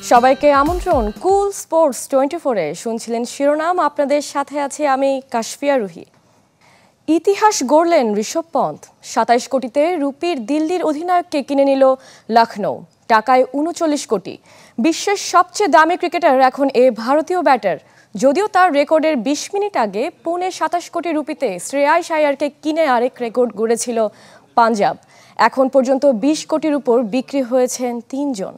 সবাইকে আমন্ত্রণ কুল স্পোর্টস 24-এ। শুনছিলেন শিরোনাম, আপনাদের সাথে আছি আমি কাশফিয়া রুহি। ইতিহাস গড়লেন ঋষভ পন্থ। ২৭ কোটিতে রুপির দিল্লির অধিনায়ককে কিনে নিল লখনৌ, টাকায় ৩৯ কোটি। বিশ্বের সবচেয়ে দামি ক্রিকেটার এখন এ ভারতীয় ব্যাটার। যদিও তার রেকর্ডের ২০ মিনিট আগে ২৭ কোটি রুপিতে শ্রেয়াস আয়ারকে কিনে আরেক রেকর্ড গড়েছিল পাঞ্জাব। এখন পর্যন্ত ২০ কোটির উপর বিক্রি হয়েছেন ৩ জন।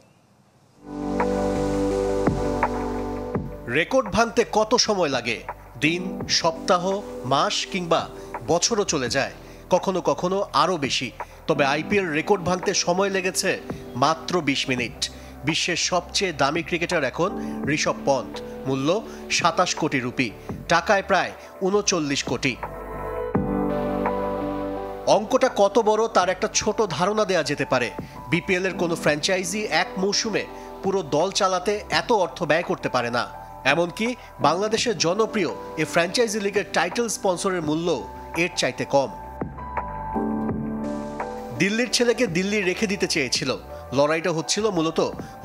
রেকর্ড ভাঙতে কত সময় লাগে? দিন, সপ্তাহ, মাস কিংবা বছরও চলে যায়, কখনো কখনো আরও বেশি। তবে আইপিএল রেকর্ড ভাঙতে সময় লেগেছে মাত্র ২০ মিনিট। বিশ্বের সবচেয়ে দামি ক্রিকেটার এখন ঋষভ পন্থ। মূল্য ২৭ কোটি রুপি, টাকায় প্রায় ৩৯ কোটি। অঙ্কটা কত বড় তার একটা ছোট ধারণা দেয়া যেতে পারে। বিপিএল এর কোনো ফ্র্যাঞ্চাইজি এক মৌসুমে পুরো দল চালাতে এত অর্থ ব্যয় করতে পারে না। এমনকি বাংলাদেশের জনপ্রিয় এই ফ্র্যাঞ্চাইজি লিগের টাইটেল স্পন্সরের মূল্য এর চাইতে কম। দিল্লির ছেলেকে দিল্লি রেখে দিতে চেয়েছিল। লড়াইটা হচ্ছিল মূলত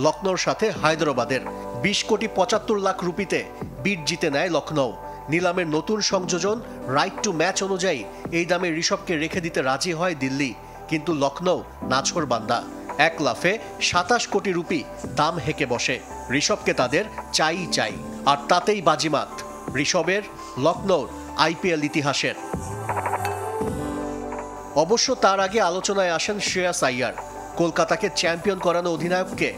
লখনৌর সাথে হায়দ্রাবাদের। ২০ কোটি ৭৫ লাখ রুপিতে বিট জিতে নেয় লখনৌ। নিলামের নতুন সংযোজন রাইট টু ম্যাচ অনুযায়ী এই দামে ঋষভকে রেখে দিতে রাজি হয় দিল্লি, কিন্তু লখনৌ নাছোড়বান্দা। এক লাফে ২৭ কোটি রুপি দাম হেঁকে বসে। ঋষভকে তাদের চাই, আর তাতেই বাজিমাত ঋষভের, লখনৌর আইপিএল ইতিহাসের। অবশ্য তার আগে আলোচনায় আসেন শ্রেয়াস আইয়ার। কলকাতাকে চ্যাম্পিয়ন করানো অধিনায়ককে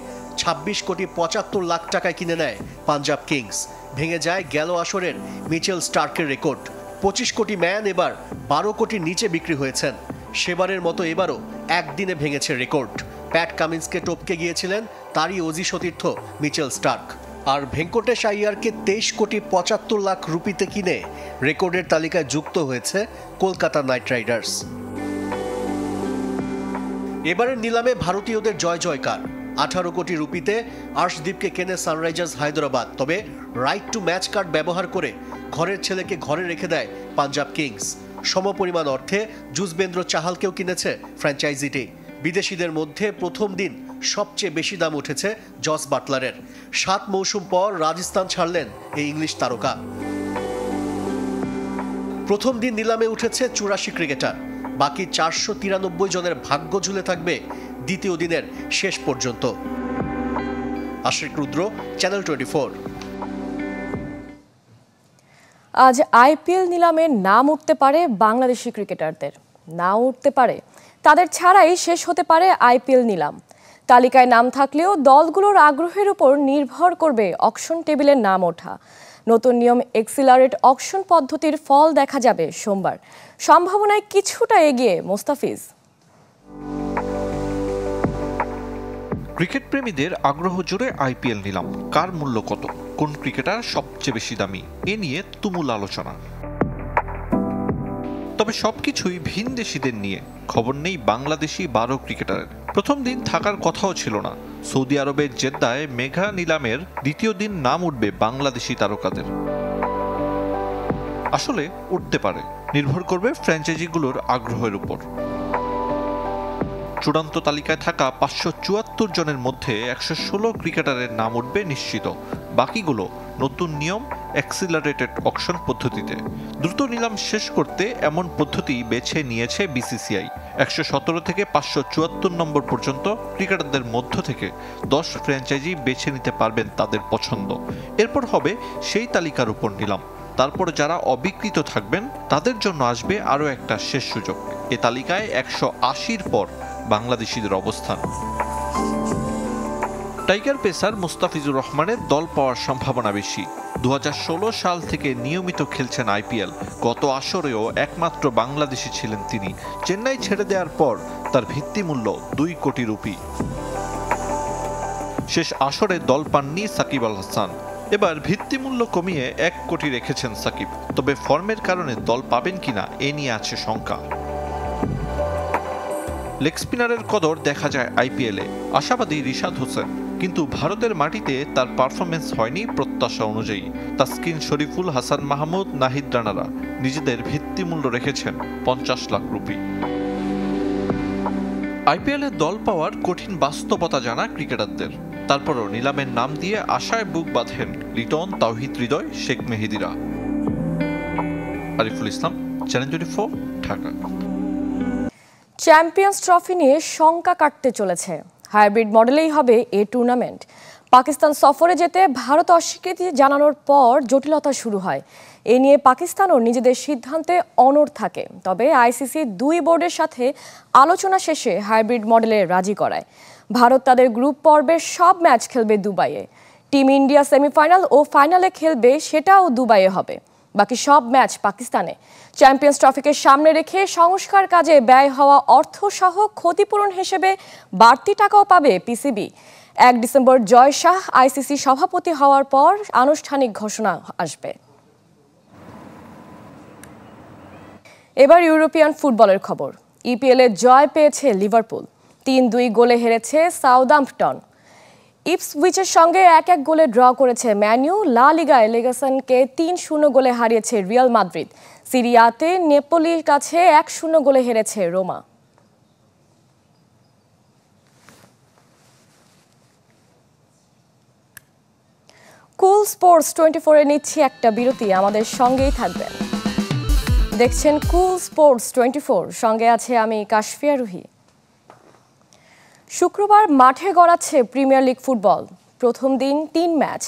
২৬ কোটি ৭৫ লাখ টাকায় কিনে নেয় পাঞ্জাব কিংস। ভেঙে যায় গেল আসরের মিচেল স্টার্কের রেকর্ড। ২৫ কোটি ম্যান এবার ১২ কোটির নিচে বিক্রি হয়েছেন। সেবারের মতো এবারও একদিনে ভেঙেছে রেকর্ড। প্যাট কামিন্সকে টপকে গিয়েছিলেন তারই অজি সতীর্থ মিচেল স্টার্ক। আর ভেঙ্কটেশ আইয়ারকে ২৩ কোটি ৭৫ লাখ রুপিতে কিনে রেকর্ডের তালিকায় যুক্ত হয়েছে কলকাতা নাইট রাইডার্স। এবারের নিলামে ভারতীয়দের জয় জয়কার। ১৮ কোটি রুপিতে আর্শদীপকে কেনে সানরাইজার্স হায়দ্রাবাদ। তবে রাইট টু ম্যাচ কার্ড ব্যবহার করে ঘরের ছেলেকে ঘরে রেখে দেয় পাঞ্জাব কিংস। সমপরিমাণ অর্থে যুজবেন্দ্র চাহালকেও কিনেছে ফ্র্যাঞ্চাইজিটি। বিদেশিদের মধ্যে প্রথম দিন সবচেয়ে বেশি দাম উঠেছে জস বাটলারের। ৭ মৌসুম পর রাজস্থান ছাড়লেন এই ইংলিশ তারকা। প্রথম দিন নিলামে উঠেছে ৮৪ ক্রিকেটার। বাকি ৪৯৩ জনের ভাগ্য ঝুলে থাকবে দ্বিতীয় দিনের শেষ পর্যন্ত। আশিক রুদ্র, চ্যানেল 24। আজ আইপিএল নিলামে নাম উঠতে পারে বাংলাদেশি ক্রিকেটারদের, নাও উঠতে পারে তাদের ছাড়াই শেষ হতে পারে আইপিএল নিলাম। তালিকায় নাম থাকলেও দলগুলোর আগ্রহের উপর নির্ভর করবে অকশন টেবিলের নাম ওঠা। নতুন নিয়ম এক্সিলারেট অকশন পদ্ধতির ফল দেখা যাবে সোমবার। সম্ভাবনায় কিছুটা এগিয়ে মোস্তাফিজ। ক্রিকেট প্রেমীদের আগ্রহ জুড়ে আইপিএল নিলাম। কার মূল্য কত, কোন ক্রিকেটার সবচেয়ে বেশি দামি, এ নিয়ে তুমুল আলোচনা। তবে সবকিছুই ভিনদেশিদের নিয়ে। খবর নেই বাংলাদেশি ১২ ক্রিকেটারের। প্রথম দিন থাকার কথাও ছিল না। সৌদি আরবের জেদ্দায় মেঘা নিলামের দ্বিতীয় দিন নাম উঠবে বাংলাদেশি তারকাদের। আসলে উঠতে পারে, নির্ভর করবে ফ্র্যাঞ্চাইজিগুলোর আগ্রহের উপর। চূড়ান্ত তালিকায় থাকা ৫৭৪ জনের মধ্যে ১১৬ ক্রিকেটারের নাম উঠবে নিশ্চিত। বাকিগুলো নতুন নিয়ম অ্যাক্সিলারেটেড অকশন পদ্ধতিতে। দ্রুত নিলাম শেষ করতে এমন পদ্ধতি বেছে নিয়েছে বিসিসিআই। ১১৭ থেকে ৫৭৪ নম্বর পর্যন্ত ক্রিকেটারদের মধ্য থেকে ১০ ফ্র্যাঞ্চাইজি বেছে নিতে পারবেন তাদের পছন্দ। এরপর হবে সেই তালিকার উপর নিলাম। তারপর যারা অবিকৃত থাকবেন তাদের জন্য আসবে আরও একটা শেষ সুযোগ। এ তালিকায় ১৮০-র পর বাংলাদেশিদের অবস্থান। টাইগার পেসার মুস্তাফিজুর রহমানের দল পাওয়ার সম্ভাবনা বেশি। ২০১৬ সাল থেকে নিয়মিত খেলছেন আইপিএল। গত আসরেও একমাত্র বাংলাদেশি ছিলেন তিনি। চেন্নাই ছেড়ে দেওয়ার পর তার ভিত্তিমূল্য ২ কোটি রুপি। শেষ আসরে দল পাননি সাকিব আল হাসান। এবার ভিত্তিমূল্য কমিয়ে ১ কোটি রেখেছেন সাকিব। তবে ফর্মের কারণে দল পাবেন কিনা এ নিয়ে আছে শঙ্কা। লেগ স্পিনারের কদর দেখা যায় আইপিএলে। আশাবাদী রিশাদ হোসেন, কিন্তু ভারতের মাটিতে তার পারফরমেন্স হয়নি প্রত্যাশা অনুযায়ী। তাসকিন শরীফুল, হাসান মাহমুদ, নাহিদ রানারা নিজেদের ভিত্তিমূল্য রেখেছেন ৫০ লাখ রুপি। আইপিএলে দল পাওয়ার কঠিন বাস্তবতা জানা ক্রিকেটারদের। তারপরও নিলামের নাম দিয়ে আশায় বুক বাঁধেন Liton, Towhid Hridoy, Sheikh মেহেদিরা। Ariful Islam, channel 24, Dhaka. Champions trophy নিয়ে শঙ্কা কাটতে চলেছে। হাইব্রিড মডেলেই হবে এই টুর্নামেন্ট। পাকিস্তান সফরে যেতে ভারত অস্বীকৃতি জানানোর পর জটিলতা শুরু হয়। এ নিয়ে পাকিস্তানও নিজেদের সিদ্ধান্তে অনড় থাকে। তবে আইসিসি দুই বোর্ডের সাথে আলোচনা শেষে হাইব্রিড মডেলে রাজি করায়। ভারত তাদের গ্রুপ পর্বের সব ম্যাচ খেলবে দুবাইয়ে। টিম ইন্ডিয়া সেমিফাইনাল ও ফাইনালে খেলবে, সেটাও দুবাইয়ে হবে। বাকি সব ম্যাচ পাকিস্তানে। চ্যাম্পিয়ন্স ট্রফিকে সামনে রেখে সংস্কার কাজে ব্যয় হওয়া অর্থ সহ ক্ষতিপূরণ হিসেবে বাড়তি টাকাও পাবে পিসিবি। 1 ডিসেম্বর জয় শাহ আইসিসি সভাপতি হওয়ার পর আনুষ্ঠানিক ঘোষণা আসবে। এবার ইউরোপিয়ান ফুটবলের খবর। ইপিএলে জয় পেয়েছে লিভারপুল। 3-2 গোলে হেরেছে সাউদাম্পটন। ইপসউইচের সঙ্গে 1-1 গোলে ড্র করেছে ম্যানইউ। লা লিগায় লেগাসানকে 3-0 গোলে হারিয়েছে রিয়াল মাদ্রিদ। সিরিয়াতে নেপোলির কাছে 1-0 গোলে হেরেছে রোমা। কুল স্পোর্টস 24-এ নিচ্ছি একটা বিরতি, আমাদের সঙ্গেই থাকবেন। দেখছেন কুল স্পোর্টস 24, সঙ্গে আছে আমি কাশফিয়া রুহি। শুক্রবার মাঠে গড়াচ্ছে প্রিমিয়ার লিগ ফুটবল। প্রথম দিন 3 ম্যাচ।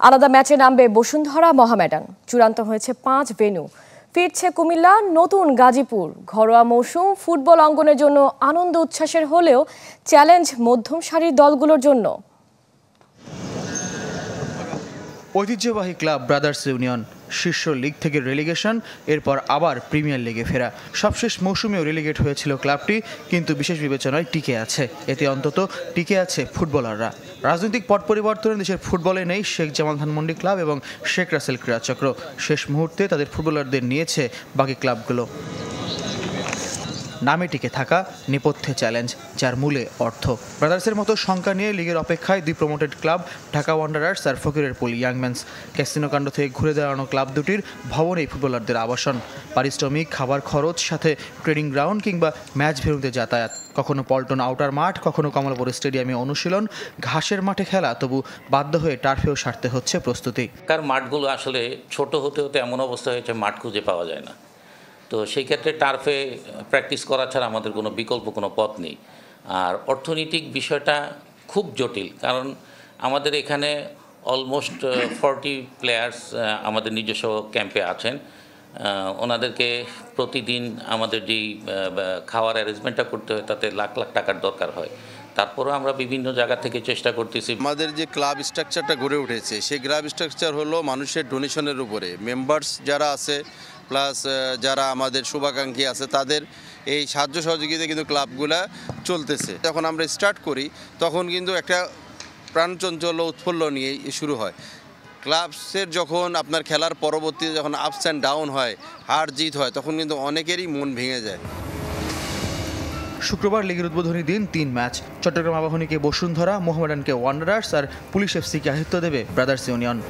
আলাদা ম্যাচে নামবে বসুন্ধরা মোহামেডান। চূড়ান্ত হয়েছে 5 ভেন্যু। ফিরছে কুমিল্লা, নতুন গাজীপুর। ঘরোয়া মৌসুম ফুটবল অঙ্গনের জন্য আনন্দ উচ্ছ্বাসের হলেও চ্যালেঞ্জ মধ্যম সারির দলগুলোর জন্য। ঐতিহ্যবাহী ক্লাব ব্রাদার্স ইউনিয়ন শীর্ষ লিগ থেকে রেলিগেশন, এরপর আবার প্রিমিয়ার লিগে ফেরা। সবশেষ মৌসুমেও রেলিগেট হয়েছিল ক্লাবটি, কিন্তু বিশেষ বিবেচনায় টিকে আছে। এতে অন্তত টিকে আছে ফুটবলাররা। রাজনৈতিক পট পরিবর্তনে দেশের ফুটবলে নেই শেখ জামাল ধানমন্ডি ক্লাব এবং শেখ রাসেল ক্রীড়াচক্র। শেষ মুহূর্তে তাদের ফুটবলারদের নিয়েছে বাকি ক্লাবগুলো। নামে টিকে থাকা, নেপথ্যে চ্যালেঞ্জ, যার মূলে অর্থ। ব্রাদার্সের মতো সংখ্যা নিয়ে লিগের অপেক্ষায় 2 প্রমোটেড ক্লাব ঢাকা ওয়ান্ডারার্স আর ফকিরের পুল ইয়াংম্যানস। ক্যাসিনো কাণ্ড থেকে ঘুরে দাঁড়ানো ক্লাব দুটির ভবনেই ফুটবলারদের আবাসন। পারিশ্রমিক, খাবার খরচ, সাথে ট্রেনিং গ্রাউন্ড কিংবা ম্যাচ ভেন্যুতে যাতায়াত। কখনো পল্টন আউটার মাঠ, কখনো কমলাপুর স্টেডিয়ামে অনুশীলন। ঘাসের মাঠে খেলা, তবু বাধ্য হয়ে টার্ফেও সারতে হচ্ছে প্রস্তুতি। কার মাঠগুলো আসলে ছোট হতে হতে এমন অবস্থা হয়েছে মাঠ খুঁজে পাওয়া যায় না। তো সেই ক্ষেত্রে টার্ফে প্র্যাকটিস করা ছাড়া আমাদের কোনো বিকল্প কোনো পথ নেই। আর অর্থনৈতিক বিষয়টা খুব জটিল, কারণ আমাদের এখানে অলমোস্ট 40 প্লেয়ার্স আমাদের নিজস্ব ক্যাম্পে আছেন। ওনাদেরকে প্রতিদিন আমাদের যেই খাওয়ার অ্যারেঞ্জমেন্টটা করতে হয় তাতে লাখ লাখ টাকার দরকার হয়। তারপরেও আমরা বিভিন্ন জায়গা থেকে চেষ্টা করতেছি। আমাদের যে ক্লাব স্ট্রাকচারটা গড়ে উঠেছে, সেই ক্লাব স্ট্রাকচার হলো মানুষের ডোনেশনের উপরে। মেম্বার্স যারা আছে প্লাস যারা আমাদের শুভাকাঙ্ক্ষী আছে, তাদের এই সাহায্য সহযোগিতা কিন্তু ক্লাবগুলা চলতেছে। যখন আমরা স্টার্ট করি তখন কিন্তু একটা প্রাণচঞ্চল উৎফুল্ল নিয়ে শুরু হয়। ক্লাবসের যখন আপনার খেলার পরবর্তীতে যখন আপস অ্যান্ড ডাউন হয়, হার জিত হয়, তখন কিন্তু অনেকেরই মন ভেঙে যায়। শুক্রবার লিগের উদ্বোধনী দিন 3 ম্যাচ। চট্টগ্রাম আবাহনীকে বসুন্ধরা, মোহামেডানকে ওয়ান্ডারার্স আর পুলিশ এফসিকে আতিথ্য দেবে ব্রাদার্স ইউনিয়ন।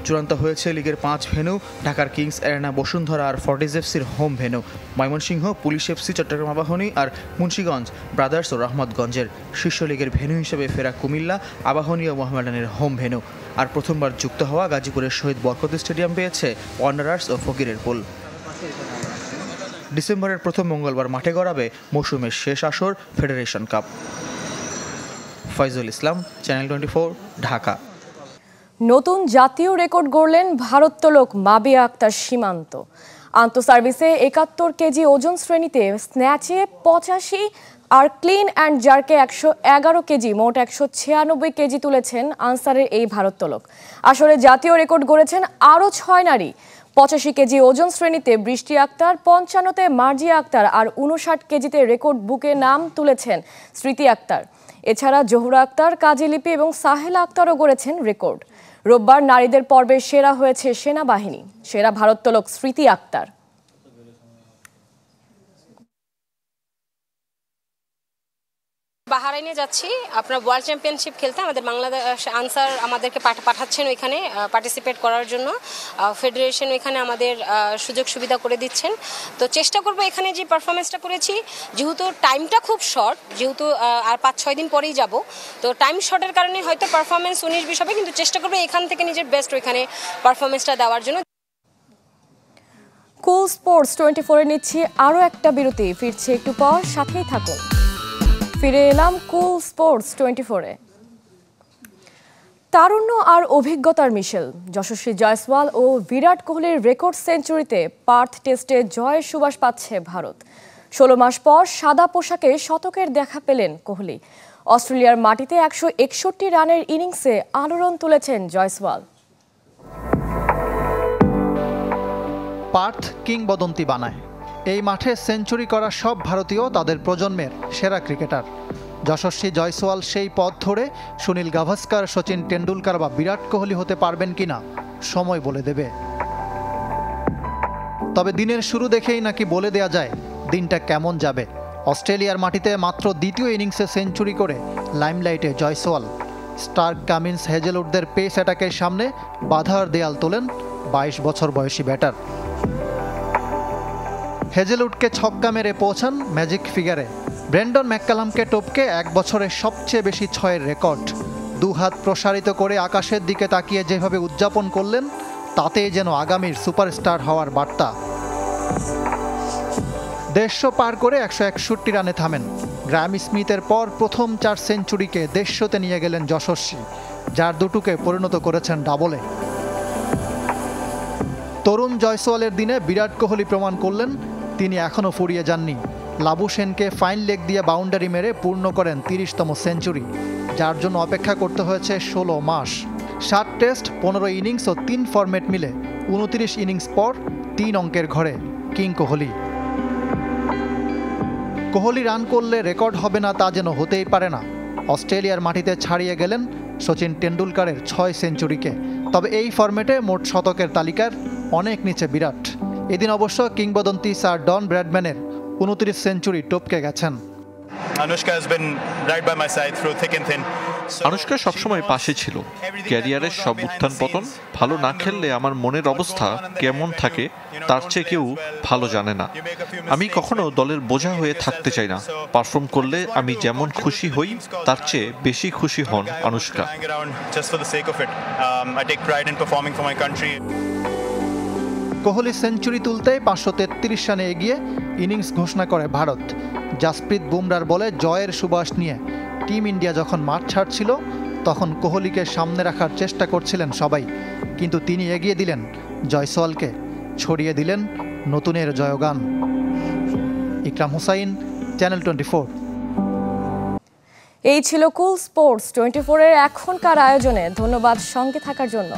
চূড়ান্ত হয়েছে লিগের 5 ভেন্যু। ঢাকার কিংস অ্যারেনা বসুন্ধরা আর ফর্টিজ এফসির home venue. Mymensingh police FC, Chittagong Abahani আর মুন্সিগঞ্জ ব্রাদার্স ও রহমতগঞ্জের। শীর্ষ লিগের ভেন্যু হিসেবে ফেরা কুমিল্লা, আবাহনী ও মোহামেডানের হোম ভেন্যু। আর প্রথমবার যুক্ত হওয়া গাজীপুরের শহীদ বরকত স্টেডিয়াম পেয়েছে ওয়ান্ডারার্স ও ফকিরের পুল। ডিসেম্বরের প্রথম মঙ্গলবার মাঠে গড়াবে মৌসুমের শেষ আসর ফেডারেশন কাপ। ফয়জুল ইসলাম, চ্যানেল 24, ঢাকা। নতুন জাতীয় রেকর্ড গড়লেন ভারোত্তোলক মাবিয়া আক্তার সীমান্ত। আন্তঃসার্ভিসে 71 কেজি ওজন শ্রেণীতে স্ন্যাচে 85 আর ক্লিন অ্যান্ড জার্কে 111 কেজি, মোট 196 কেজি তুলেছেন আনসারের এই ভারোত্তোলক। আসলে জাতীয় রেকর্ড গড়েছেন আরও 6 নারী। 85 কেজি ওজন শ্রেণীতে বৃষ্টি আক্তার, 55-তে মার্জিয়া আক্তার আর 59 কেজিতে রেকর্ড বুকে নাম তুলেছেন স্মৃতি আক্তার। এছাড়া জোহরা আক্তার, কাজী লিপি এবং সাহেলা আক্তারও গড়েছেন রেকর্ড। রোববার নারীদের পর্বে সেরা হয়েছে সেনাবাহিনী। সেরা ভারোত্তোলক স্মৃতি আক্তার। বাহারাইনে যাচ্ছি আপনার ওয়ার্ল্ড চ্যাম্পিয়নশিপ খেলতে। আমাদের বাংলাদেশ আনসার আমাদেরকে পাঠাচ্ছেন ওইখানে পার্টিসিপেট করার জন্য। ফেডারেশন ওইখানে আমাদের সুযোগ সুবিধা করে দিচ্ছেন। তো চেষ্টা করবো এখানে যে পারফরমেন্সটা করেছি, যেহেতু টাইমটা খুব শর্ট, যেহেতু আর 5-6 দিন পরেই যাব, তো টাইম শর্টের কারণে হয়তো পারফরমেন্স 19-20 হবে, কিন্তু চেষ্টা করবো এখান থেকে নিজের বেস্ট ওইখানে পারফরমেন্সটা দেওয়ার জন্য। কুল স্পোর্টস 24-এ নিচ্ছি আরও একটা বিরতি, ফিরছে একটু পর, সাথেই থাকুন। ফিরে এলাম কুল স্পোর্টস 24-এ। তারুণ্য আর অভিজ্ঞতার মিশেল যশস্বী জয়সওয়াল ও বিরাট কোহলির রেকর্ড সেঞ্চুরিতে পার্থ টেস্টে জয়ের সুবাস পাচ্ছে ভারত। 16 মাস পর সাদা পোশাকে শতকের দেখা পেলেন কোহলি। অস্ট্রেলিয়ার মাটিতে 161 রানের ইনিংসে আলোড়ন তুলেছেন জয়সওয়াল। পার্থ কিংবদন্তি বানায়। এই মাঠে সেঞ্চুরি করা সব ভারতীয় তাদের প্রজন্মের সেরা ক্রিকেটার। যশস্বী জয়সওয়াল সেই পথ ধরে সুনীল গাভাস্কার, সচিন টেন্ডুলকার বা বিরাট কোহলি হতে পারবেন কিনা সময় বলে দেবে। তবে দিনের শুরু দেখেই নাকি বলে দেয়া যায় দিনটা কেমন যাবে। অস্ট্রেলিয়ার মাটিতে মাত্র দ্বিতীয় ইনিংসে সেঞ্চুরি করে লাইমলাইটে জয়সওয়াল। স্টার্ক, কামিন্স, হেজেলউডদের পেস অ্যাটাকের সামনে বাধার দেয়াল তোলেন 22 বছর বয়সী ব্যাটার। হেজেলউডকে ছক্কা মেরে পৌঁছান ম্যাজিক ফিগারে। ব্রেন্ডন ম্যাককালামকে টপকে 1 বছরের সবচেয়ে বেশি 6-এর রেকর্ড। 2 হাত প্রসারিত করে আকাশের দিকে তাকিয়ে যেভাবে উদযাপন করলেন, তাতেই যেন আগামীর সুপারস্টার হওয়ার বার্তা। 150 পার করে 161 রানে থামেন। গ্রাহাম স্মিথের পর প্রথম 4 সেঞ্চুরিকে 150-তে নিয়ে গেলেন যশস্বী, যার দুটোকে পরিণত করেছেন ডাবলে। তরুণ জয়সওয়ালের দিনে বিরাট কোহলি প্রমাণ করলেন তিনি এখনও ফুরিয়ে যাননি। লাবু সেনকে ফাইন লেগ দিয়ে বাউন্ডারি মেরে পূর্ণ করেন 30তম সেঞ্চুরি, যার জন্য অপেক্ষা করতে হয়েছে 16 মাস। 7 টেস্ট, 15 ইনিংস ও 3 ফরম্যাট মিলে 29 ইনিংস পর 3 অঙ্কের ঘরে কিং কোহলি। কোহলি রান করলে রেকর্ড হবে না তা যেন হতেই পারে না। অস্ট্রেলিয়ার মাটিতে ছাড়িয়ে গেলেন সচিন টেন্ডুলকারের 6 সেঞ্চুরিকে। তবে এই ফরম্যাটে মোট শতকের তালিকার অনেক নিচে বিরাট। এদিন অবশ্য কিংবদন্তি স্যার ডন ব্র্যাডম্যানের 29 সেঞ্চুরি টপকে গেছেন। আনুশকা সবসময় পাশে ছিল। ক্যারিয়ারের সব উত্থান পতন, ভালো না খেললে আমার মনের অবস্থা কেমন থাকে তার চেয়ে কেউ ভালো জানে না। আমি কখনো দলের বোঝা হয়ে থাকতে চাই না। পারফর্ম করলে আমি যেমন খুশি হই তার চেয়ে বেশি খুশি হন আনুশকা। কোহলি সেঞ্চুরি তুলতেই 533 রানে এগিয়ে ইনিংস ঘোষণা করে ভারত। জাসপ্রীত বুমরার বলে জয়ের সুবাস নিয়ে টিম ইন্ডিয়া যখন মাঠ ছাড়ছিল, তখন কোহলিকে সামনে রাখার চেষ্টা করছিলেন সবাই, কিন্তু তিনি এগিয়ে দিলেন জয়সওয়ালকে, ছড়িয়ে দিলেন নতুনের জয়গান। ইকরাম হুসাইন, চ্যানেল 24। এই ছিল কুল স্পোর্টস 24-এর এখনকার আয়োজনে। ধন্যবাদ সঙ্গে থাকার জন্য।